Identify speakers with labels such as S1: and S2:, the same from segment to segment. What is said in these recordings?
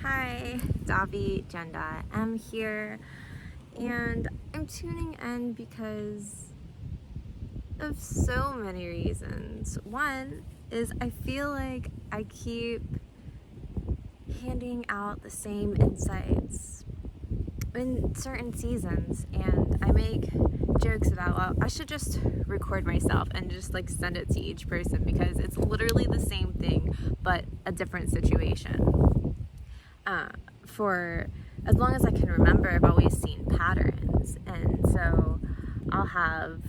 S1: Hi, Davi Jenda. I'm here and I'm tuning in because of so many reasons. One is I feel like I keep handing out the same insights in certain seasons, and I make jokes about, well, I should just record myself and just like send it to each person because it's literally the same thing but a different situation. For as long as I can remember, I've always seen patterns, and so I'll have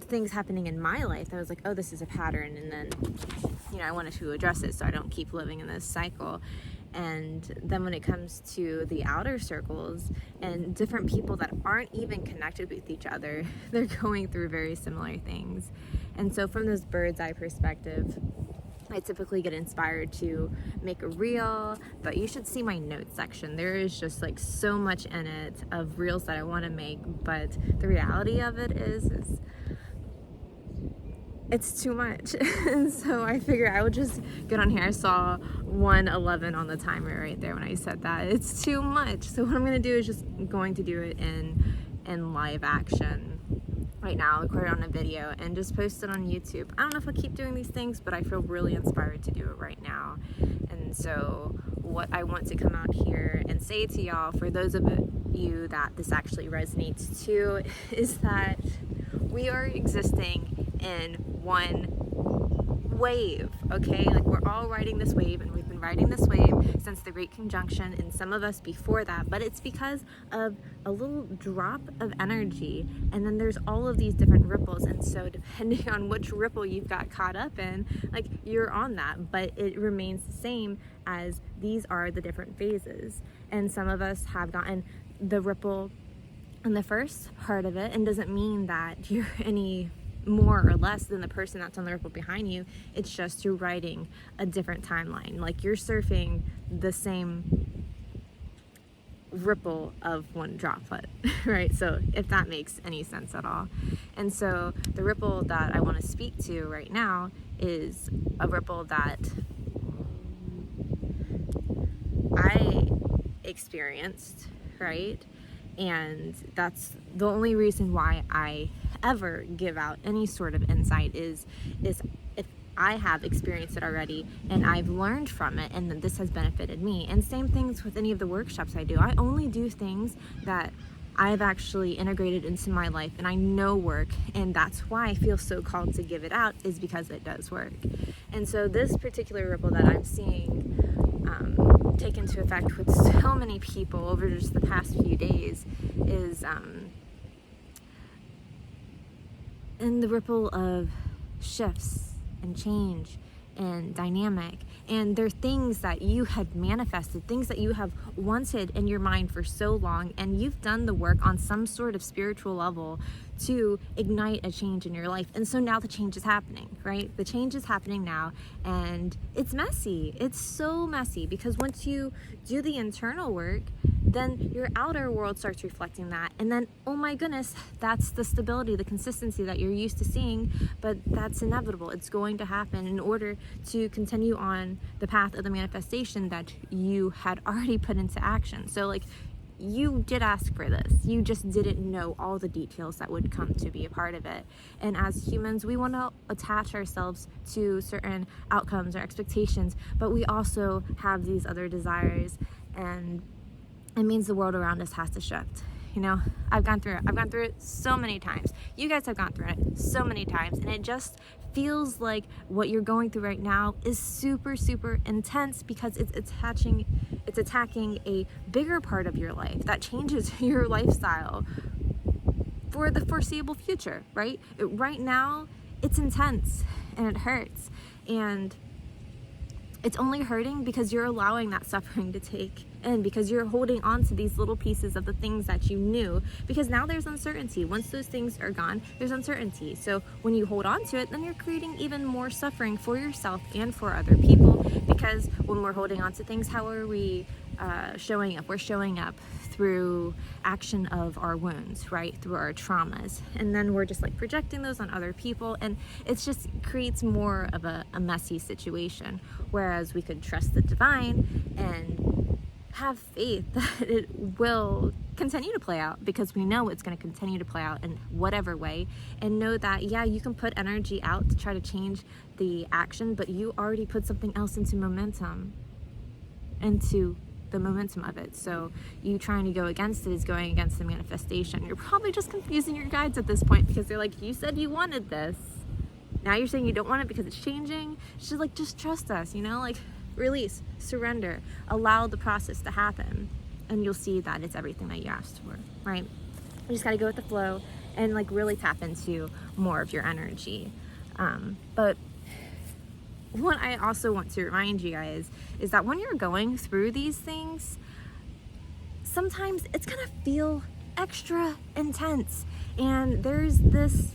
S1: things happening in my life that I was like, oh, this is a pattern, and then I wanted to address it so I don't keep living in this cycle. And then when it comes to the outer circles and different people that aren't even connected with each other, they're going through very similar things. And so from this bird's eye perspective, I typically get inspired to make a reel, but you should see my notes section. There is just like so much in it of reels that I want to make, but the reality of it is it's too much. And so I figured I would just get on here. I saw 1:11 on the timer right there when I said that. It's too much. So what I'm going to do is just going to do it in live action right now, record it on a video and just post it on YouTube. I don't know if I'll keep doing these things, but I feel really inspired to do it right now. And so what I want to come out here and say to y'all, for those of you that this actually resonates to, is that we are existing in one wave, okay? Like, we're all riding this wave, and we've been riding this wave since the Great Conjunction, and some of us before that, but it's because of a little drop of energy, and then there's all of these different ripples. And so depending on which ripple you've got caught up in, like, you're on that, but it remains the same as these are the different phases. And some of us have gotten the ripple in the first part of it, and doesn't mean that you're any more or less than the person that's on the ripple behind you. It's just you're riding a different timeline. Like, you're surfing the same ripple of one droplet, right? So if that makes any sense at all. And so the ripple that I want to speak to right now is a ripple that I experienced, right? And that's the only reason why I ever give out any sort of insight is if I have experienced it already and I've learned from it, and this has benefited me. And same things with any of the workshops I do. I only do things that I've actually integrated into my life and I know work, and that's why I feel so called to give it out, is because it does work. And so this particular ripple that I'm seeing take into effect with so many people over just the past few days is in the ripple of shifts and change and dynamic. And they're things that you had manifested, things that you have wanted in your mind for so long, and you've done the work on some sort of spiritual level to ignite a change in your life. And so now the change is happening, right? The change is happening now, and it's messy. It's so messy, because once you do the internal work, then your outer world starts reflecting that. And then, oh my goodness, that's the stability, the consistency that you're used to seeing, but that's inevitable. It's going to happen in order to continue on the path of the manifestation that you had already put into action. So like, you did ask for this. You just didn't know all the details that would come to be a part of it. And as humans, we want to attach ourselves to certain outcomes or expectations, but we also have these other desires, and it means the world around us has to shift. I've gone through it so many times. You guys have gone through it so many times, and it just feels like what you're going through right now is super, super intense, because it's attacking a bigger part of your life that changes your lifestyle for the foreseeable future, right? Right now, it's intense and it hurts, and it's only hurting because you're allowing that suffering to take in, because you're holding on to these little pieces of the things that you knew, because now there's uncertainty. Once those things are gone, there's uncertainty. So when you hold on to it, then you're creating even more suffering for yourself and for other people, because when we're holding on to things, how are we showing up? We're showing up through action of our wounds, right? Through our traumas. And then we're just like projecting those on other people, and it just creates more of a messy situation. Whereas we could trust the divine and have faith that it will continue to play out, because we know it's going to continue to play out in whatever way. And know that, yeah, you can put energy out to try to change the action, but you already put something else into the momentum of it. So you trying to go against it is going against the manifestation. You're probably just confusing your guides at this point, because they're like, you said you wanted this, now you're saying you don't want it because it's changing. She's like, just trust us, like release, surrender, allow the process to happen, and you'll see that it's everything that you asked for, right? You just got to go with the flow and like really tap into more of your energy. But what I also want to remind you guys is that when you're going through these things, sometimes it's gonna feel extra intense, and there's this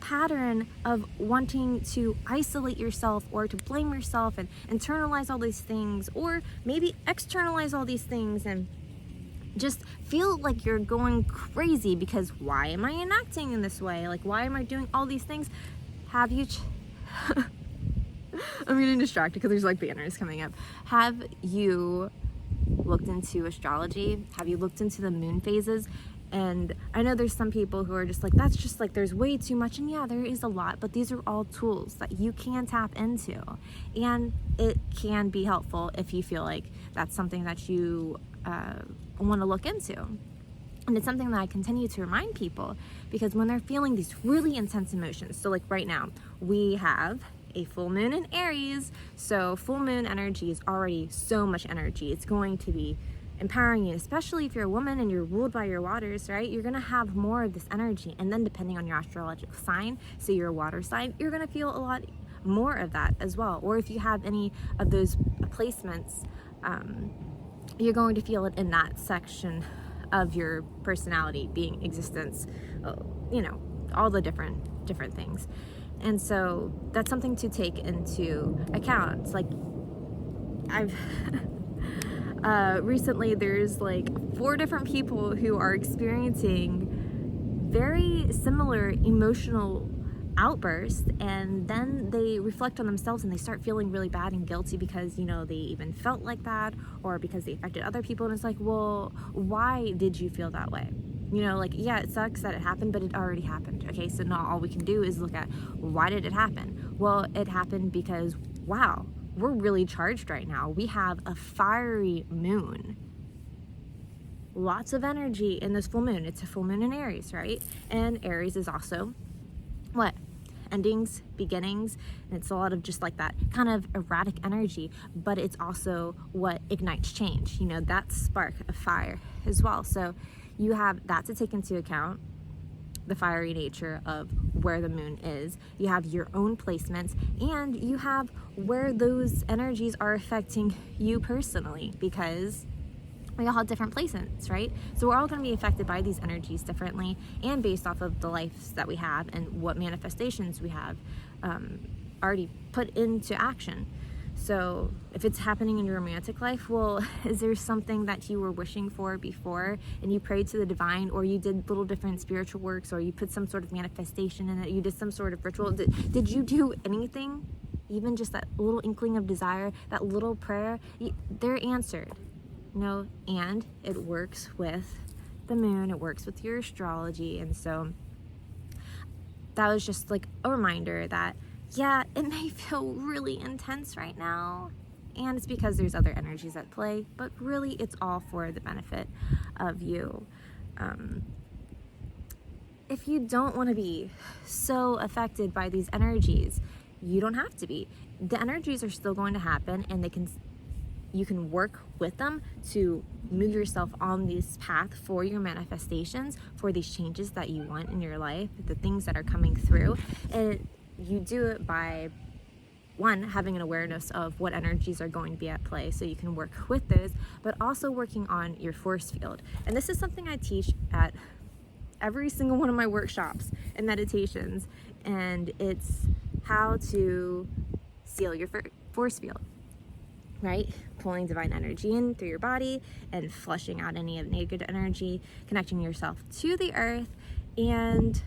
S1: pattern of wanting to isolate yourself or to blame yourself and internalize all these things, or maybe externalize all these things and just feel like you're going crazy because why am I enacting in this way? Like, why am I doing all these things? Have you I'm getting distracted because there's like banners coming up. Have you looked into astrology? Have you looked into the moon phases? And I know there's some people who are just like, that's just like, there's way too much. And yeah, there is a lot, but these are all tools that you can tap into. And it can be helpful if you feel like that's something that you want to look into. And it's something that I continue to remind people, because when they're feeling these really intense emotions, so like right now, we have a full moon in Aries. So full moon energy is already so much energy. It's going to be empowering you, especially if you're a woman and you're ruled by your waters, right? You're going to have more of this energy. And then depending on your astrological sign, so your water sign, you're going to feel a lot more of that as well. Or if you have any of those placements, you're going to feel it in that section of your personality, being existence, all the different things. And so that's something to take into account. It's like I've recently there's like 4 different people who are experiencing very similar emotional outbursts, and then they reflect on themselves and they start feeling really bad and guilty because they even felt like that, or because they affected other people. And it's like, well, why did you feel that way? Yeah, it sucks that it happened, but it already happened. Okay, so now all we can do is look at, why did it happen? Well, it happened because, wow, we're really charged right now. We have a fiery moon. Lots of energy in this full moon. It's a full moon in Aries, right? And Aries is also what? Endings, beginnings, and it's a lot of just like that kind of erratic energy, but it's also what ignites change, that spark of fire as well. So you have that to take into account, the fiery nature of where the moon is. You have your own placements, and you have where those energies are affecting you personally, because we all have different placements, right? So we're all going to be affected by these energies differently, and based off of the lives that we have and what manifestations we have already put into action. So if it's happening in your romantic life, well, is there something that you were wishing for before and you prayed to the divine, or you did little different spiritual works, or you put some sort of manifestation in it, you did some sort of ritual? Did you do anything? Even just that little inkling of desire, that little prayer, they're answered. And it works with the moon, it works with your astrology. And so that was just like a reminder that, yeah, it may feel really intense right now, and it's because there's other energies at play, but really it's all for the benefit of you. If you don't want to be so affected by these energies, you don't have to be. The energies are still going to happen, and you can work with them to move yourself on this path for your manifestations, for these changes that you want in your life, the things that are coming through. And you do it by, one, having an awareness of what energies are going to be at play, so you can work with those, but also working on your force field. And this is something I teach at every single one of my workshops and meditations, and it's how to seal your force field, right? Pulling divine energy in through your body and flushing out any of negative energy, connecting yourself to the earth, and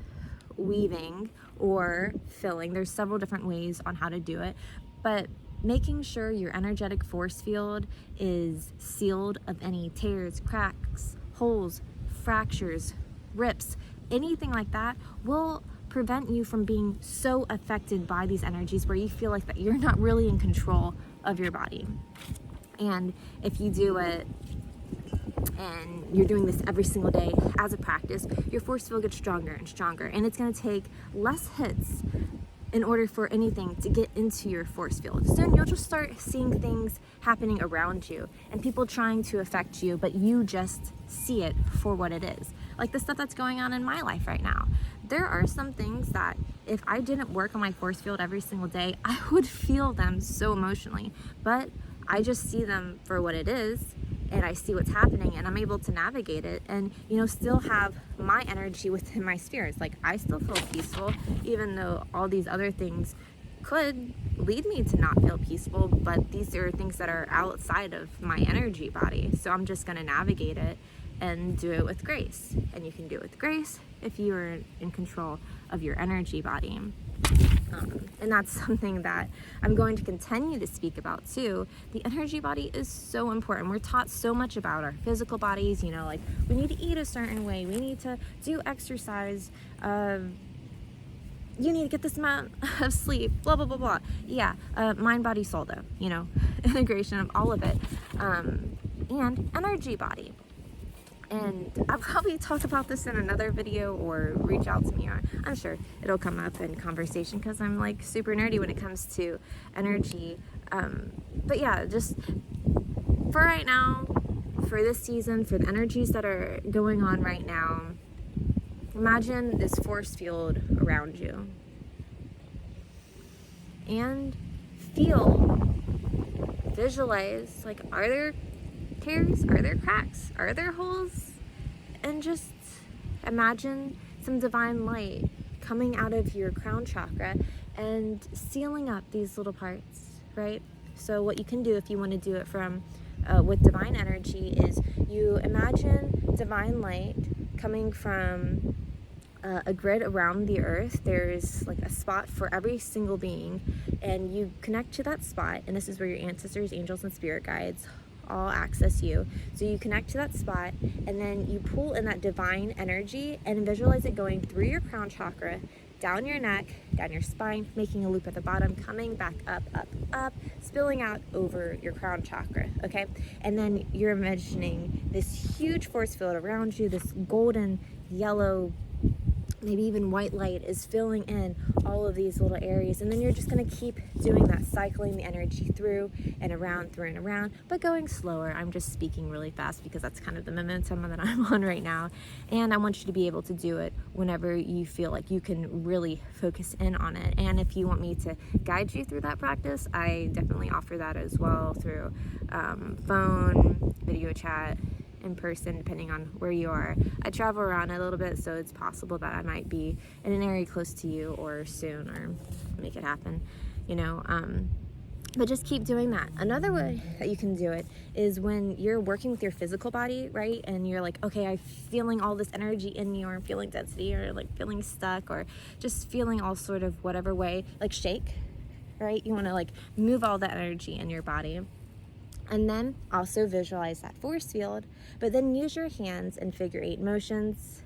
S1: weaving or filling. There's several different ways on how to do it, but making sure your energetic force field is sealed of any tears, cracks, holes, fractures, rips, anything like that will prevent you from being so affected by these energies where you feel like that you're not really in control of your body. And if you do it and you're doing this every single day as a practice, your force field gets stronger and stronger, and it's going to take less hits in order for anything to get into your force field. Soon you'll just start seeing things happening around you and people trying to affect you, but you just see it for what it is. Like the stuff that's going on in my life right now. There are some things that if I didn't work on my force field every single day, I would feel them so emotionally, but I just see them for what it is, and I see what's happening, and I'm able to navigate it and, still have my energy within my spheres. Like, I still feel peaceful, even though all these other things could lead me to not feel peaceful, but these are things that are outside of my energy body. So I'm just going to navigate it and do it with grace. And you can do it with grace if you are in control of your energy body. And that's something that I'm going to continue to speak about too. The energy body is so important. We're taught so much about our physical bodies, like we need to eat a certain way, we need to do exercise, you need to get this amount of sleep, blah, blah, blah, blah. Yeah, mind, body, soul though, integration of all of it. And energy body. And I'll probably talk about this in another video or reach out to me. I'm sure it'll come up in conversation because I'm like super nerdy when it comes to energy. But yeah, just for right now, for this season, for the energies that are going on right now, imagine this force field around you. And visualize, like, are there tears? Are there cracks? Are there holes? And just imagine some divine light coming out of your crown chakra and sealing up these little parts, right? So what you can do if you want to do it from with divine energy is you imagine divine light coming from a grid around the earth. There's like a spot for every single being, and you connect to that spot, and this is where your ancestors, angels, and spirit guides all access you. So you connect to that spot, and then you pull in that divine energy and visualize it going through your crown chakra, down your neck, down your spine, making a loop at the bottom, coming back up, up, up, spilling out over your crown chakra, okay? And then you're imagining this huge force field around you, this golden, yellow, maybe even white light is filling in all of these little areas. And then you're just going to keep doing that, cycling the energy through and around, through and around, but going slower. I'm just speaking really fast because that's kind of the momentum that I'm on right now. And I want you to be able to do it whenever you feel like you can really focus in on it. And if you want me to guide you through that practice, I definitely offer that as well through phone, video chat, in person, depending on where you are. I travel around a little bit, so it's possible that I might be in an area close to you or soon, or make it happen, but just keep doing that. Another way that you can do it is when you're working with your physical body, right? And you're like, okay, I'm feeling all this energy in me, or I'm feeling density, or like feeling stuck, or just feeling all sort of whatever way, like shake, right? You want to like move all that energy in your body. And then also visualize that force field, but then use your hands in figure 8 motions.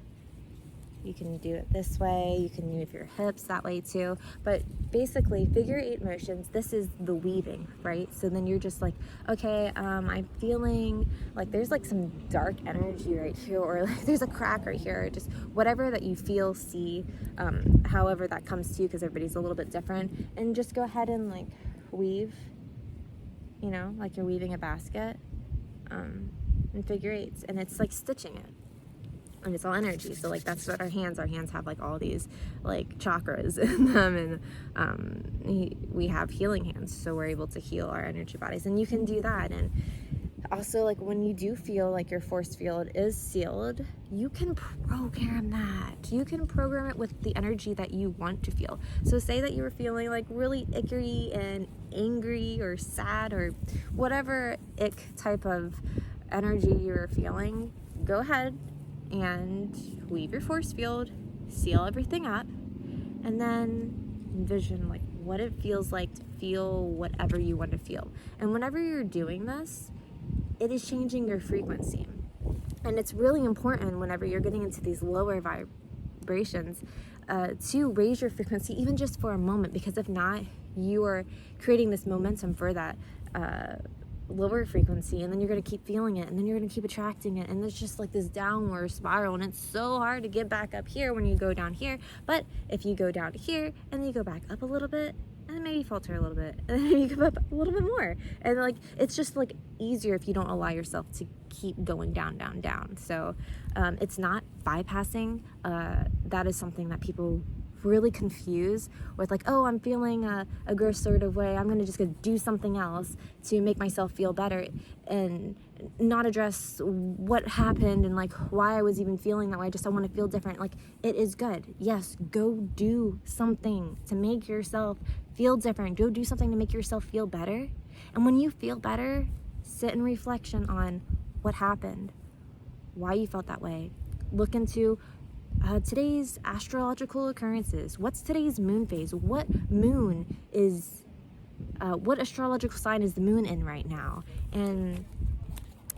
S1: You can do it this way, you can move your hips that way too, but basically figure 8 motions, this is the weaving, right? So then you're just like, okay, I'm feeling like there's like some dark energy right here, or like there's a crack right here, or just whatever that you feel, see, however that comes to you, because everybody's a little bit different, and just go ahead and like weave, like you're weaving a basket in figure 8s, and it's like stitching it, and it's all energy. So like that's what our hands have like all these like chakras in them, and we have healing hands, so we're able to heal our energy bodies. And you can do that. And also, like, when you do feel like your force field is sealed, you can program that. You can program it with the energy that you want to feel. So say that you were feeling like really icky and angry or sad, or whatever ick type of energy you're feeling, go ahead and weave your force field, seal everything up, and then envision like what it feels like to feel whatever you want to feel. And whenever you're doing this, it is changing your frequency. And it's really important whenever you're getting into these lower vibrations to raise your frequency, even just for a moment, because if not, you are creating this momentum for that lower frequency, and then you're going to keep feeling it, and then you're going to keep attracting it, and it's just like this downward spiral, and it's so hard to get back up here when you go down here. But if you go down to here and then you go back up a little bit, and then maybe falter a little bit, and then you come up a little bit more, and like it's just like easier if you don't allow yourself to keep going down, down, down. So it's not bypassing. That is something that people really confuse with, like, oh, I'm feeling a gross sort of way, I'm gonna just go do something else to make myself feel better, and not address what happened and like why I was even feeling that way. I want to feel different. Like, it is good, yes, go do something to make yourself feel different, go do something to make yourself feel better. And when you feel better, sit in reflection on what happened, why you felt that way. Look into today's astrological occurrences. What's today's moon phase? What moon is, what astrological sign is the moon in right now? And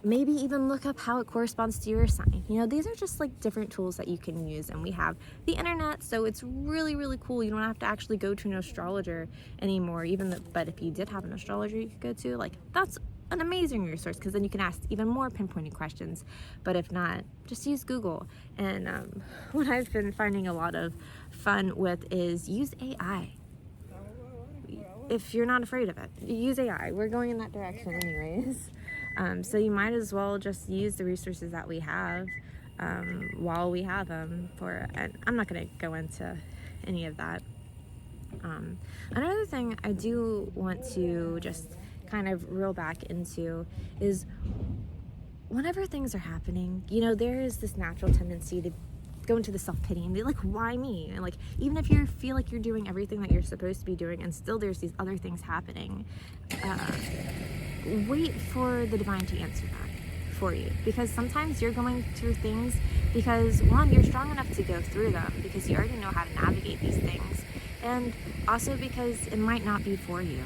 S1: maybe even look up how it corresponds to your sign. You know, these are just like different tools that you can use, and we have the internet, so it's really, really cool. You don't have to actually go to an astrologer anymore, but if you did have an astrologer you could go to, like, that's an amazing resource, because then you can ask even more pinpointed questions. But if not, just use Google. And what I've been finding a lot of fun with is use AI. If you're not afraid of it, use AI. We're going in that direction anyways. So you might as well just use the resources that we have while we have them. And I'm not going to go into any of that. Another thing I do want to just kind of reel back into is, whenever things are happening, you know, there is this natural tendency to go into the self-pity and be like, why me? And like, even if you feel like you're doing everything that you're supposed to be doing and still there's these other things happening, wait for the divine to answer that for you. Because sometimes you're going through things because, one, you're strong enough to go through them because you already know how to navigate these things, and also because it might not be for you.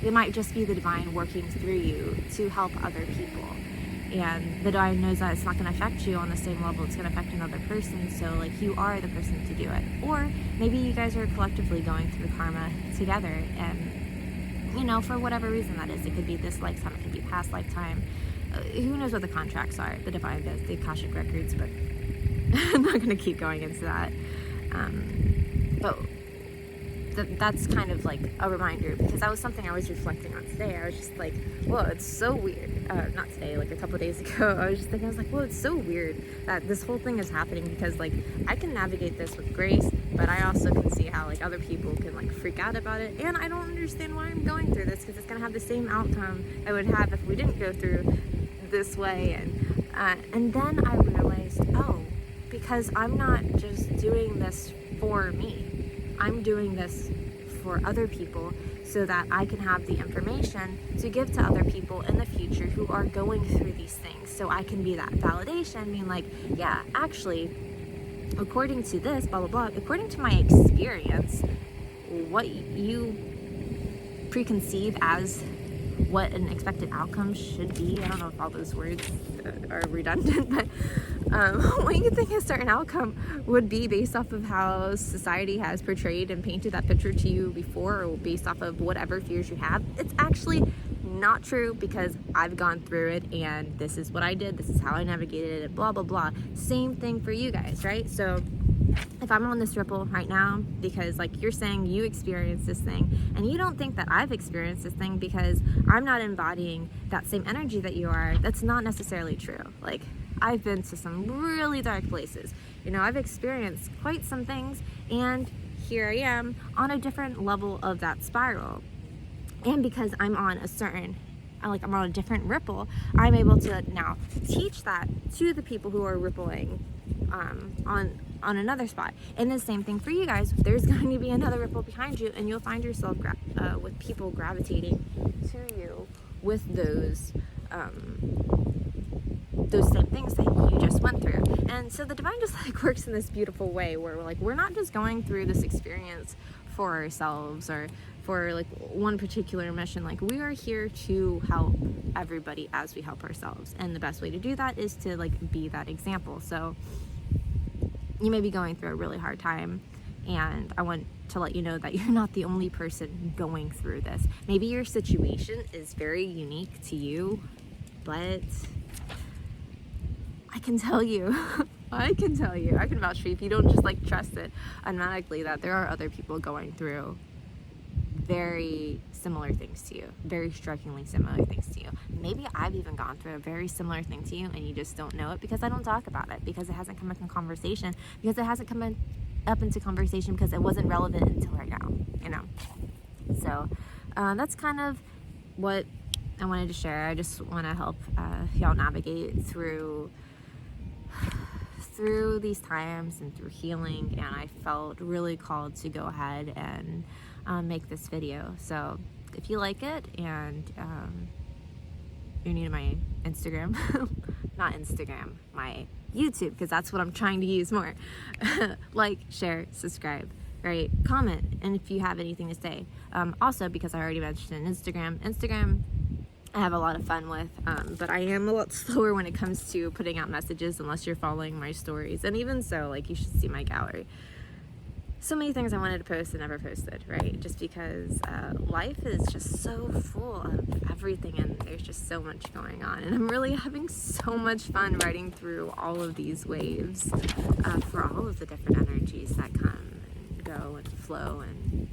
S1: It might just be the divine working through you to help other people. And the divine knows that it's not going to affect you on the same level it's going to affect another person, so like, you are the person to do it. Or maybe you guys are collectively going through karma together, and you know, for whatever reason that is, it could be this lifetime, it could be past lifetime, who knows what the contracts are. The divine does, the Akashic records, but I'm not going to keep going into that. But that's kind of like a reminder, because that was something I was reflecting on today. I was just like, whoa, it's so weird. Not today, like a couple of days ago. I was just thinking, I was like, whoa, it's so weird that this whole thing is happening, because like, I can navigate this with grace, but I also can see how like other people can like freak out about it, and I don't understand why I'm going through this, because it's gonna have the same outcome I would have if we didn't go through this way. And then I realized, oh, because I'm not just doing this for me, I'm doing this for other people, so that I can have the information to give to other people in the future who are going through these things. So I can be that validation, being like, yeah, actually, according to this, blah, blah, blah, according to my experience, what you preconceive as what an expected outcome should be. I don't know if all those words are redundant, but what you think a certain outcome would be based off of how society has portrayed and painted that picture to you before, or based off of whatever fears you have, it's actually not true, because I've gone through it, and this is what I did, this is how I navigated it, and blah, blah, blah. Same thing for you guys, right? So if I'm on this ripple right now because like you're saying you experienced this thing, and you don't think that I've experienced this thing because I'm not embodying that same energy that you are, that's not necessarily true. Like, I've been to some really dark places. You know, I've experienced quite some things, and here I am on a different level of that spiral. And because I'm on I'm on a different ripple, I'm able to now teach that to the people who are rippling on another spot. And the same thing for you guys. There's going to be another ripple behind you, and you'll find yourself with people gravitating to you with those same things that you just went through. And so the divine just like works in this beautiful way where we're not just going through this experience for ourselves or for like one particular mission. Like, we are here to help everybody as we help ourselves, and the best way to do that is to like be that example. So you may be going through a really hard time, and I want to let you know that you're not the only person going through this. Maybe your situation is very unique to you, but I can tell you, I can vouch for you, if you don't just like trust it automatically, that there are other people going through very similar things to you, very strikingly similar things to you. Maybe I've even gone through a very similar thing to you, and you just don't know it because I don't talk about it, because it hasn't come up in conversation, because it hasn't come up into conversation because it wasn't relevant until right now, you know. So that's kind of what I wanted to share. I just want to help y'all navigate through these times and through healing, and I felt really called to go ahead and make this video. So if you like it, and you're new to my Instagram, not Instagram, my YouTube, because that's what I'm trying to use more. Like, share, subscribe, right? Comment, and if you have anything to say. Also, because I already mentioned Instagram I have a lot of fun with, but I am a lot slower when it comes to putting out messages unless you're following my stories. And even so, like, you should see my gallery. So many things I wanted to post and never posted, right? Just because life is just so full of everything, and there's just so much going on. And I'm really having so much fun riding through all of these waves for all of the different energies that come and go and flow and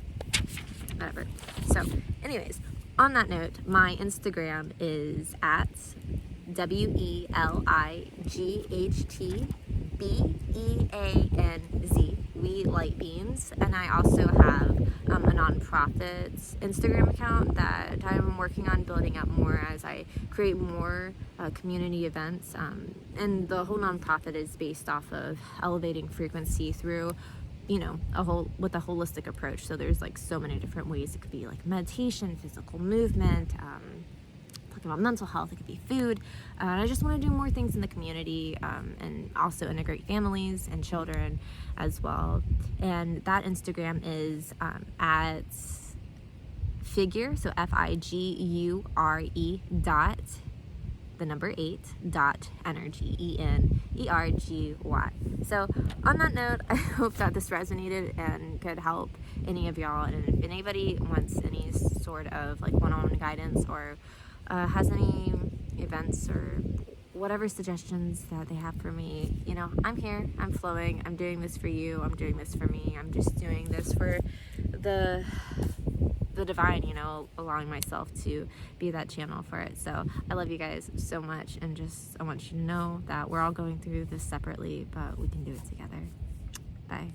S1: whatever. So anyways, on that note, my Instagram is at WELIGHTBEANZ, We Light Beans. And I also have a nonprofit Instagram account that I'm working on building up more as I create more community events. And the whole nonprofit is based off of elevating frequency through, you know, with a holistic approach. So there's like so many different ways. It could be like meditation, physical movement, talking about mental health, it could be food. I just want to do more things in the community, and also integrate families and children as well. And that Instagram is at figure, so FIGURE dot the number 8 dot energy, ENERGY. So on that note, I hope that this resonated and could help any of y'all. And if anybody wants any sort of like one-on-one guidance, or has any events or whatever suggestions that they have for me, you know, I'm here, I'm flowing, I'm doing this for you, I'm doing this for me, I'm just doing this for the divine, you know, allowing myself to be that channel for it. So I love you guys so much, and just I want you to know that we're all going through this separately, but we can do it together. Bye.